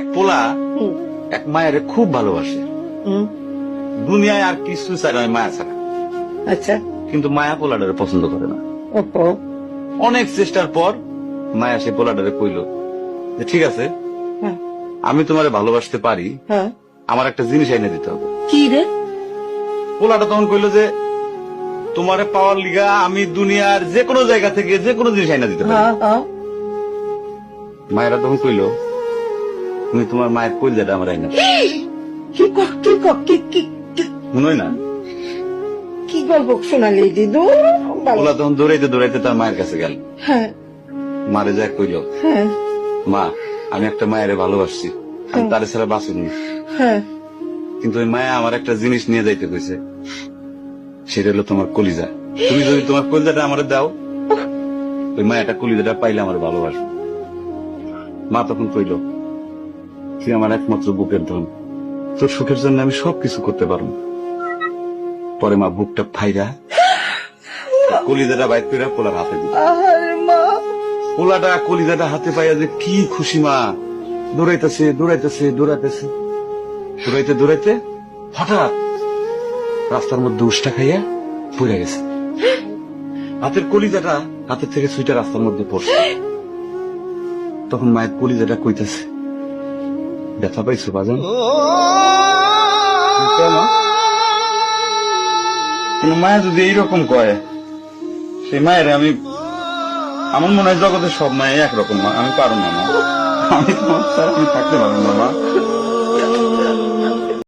এক পোলা হুম, এক মায়ের খুব ভালোবাসে, হুম, দুনিয়ায় আর কিছু চাই নয় মায়া ছাড়া। আচ্ছা। কিন্তু মায়া পোলাটারে পছন্দ করে না। ওহো। অনেক চেষ্টার পর মায়া সে পোলাটারে কইল যে ঠিক আছে, হ্যাঁ, আমি তোমারে ভালোবাসতে পারি, হ্যাঁ। আমার একটা জিনিস এনে দিতে হবে। কি রে? পোলাটা তখন কইল যে তোমারে পাওয়ার লিগা আমি দুনিয়ার যে কোনো জায়গা থেকে যে কোনো জিনিস এনে দিতে পারি। হ্যাঁ, হ্যাঁ। মায়েরা তখন কইল তুমি তোমার মায়ের কইলজাটা আমার এনে দাও। কি ক- কি ক- কি কি- কি- শুনোই না, কি গল্প শোনালি দিদু? পোলা তখন দৌড়াইতে দৌড়াইতে তার মায়ের কাছে গেল। হ্যাঁ, মারে যায় কইল হ্যাঁ, মা আমি একটা মায়ের ভালোবাসছি, আমি তার ছাড়া বাঁচুনি, হ্যাঁ। কিন্তু ওই মায়া আমার একটা জিনিস নিয়ে যাইতে কইছে, সেটা হলো তোমার কলিজা। তুমি যদি তোমার কলিজাটা আমারে দাও, ওই মায়াটা কলিজাটা পাইলে আমার ভালোবাসবে। মা তখন কইল তুই আমার একমাত্র বুকের ধন, তোর সুখের জন্য আমি সবকিছু করতে পারবো। পরে মা বুকটা ফাইরা কলিজাটা বাইর করে পোলার হাতে দিল। আরে মা। পোলাটা কলিজাটা হাতে পাইয়া যে কি খুশি, মা দৌড়াইতেছে দৌড়াইতেছে দৌড়াইতেছে, দৌড়াইতে দৌড়াইতে হঠাৎ রাস্তার মধ্যে উষ্টা খাইয়া পড়ে গেছে। হাতের কলিজাটা হাতের থেকে সুইটা রাস্তার মধ্যে পড়ছে। তখন মায়ের কলিজাটা কইতাছে ব্যথা পাইছো বাজান? কেন? কিন্তু মায়া যদি এইরকম কয়, সেই মায়ের আমি, আমার মনে হয় জগতের সব মায়ে একরকম, মা আমি পারো না, মা আমি তোমার ছাড়া আমি থাকতে পারবো না, মা।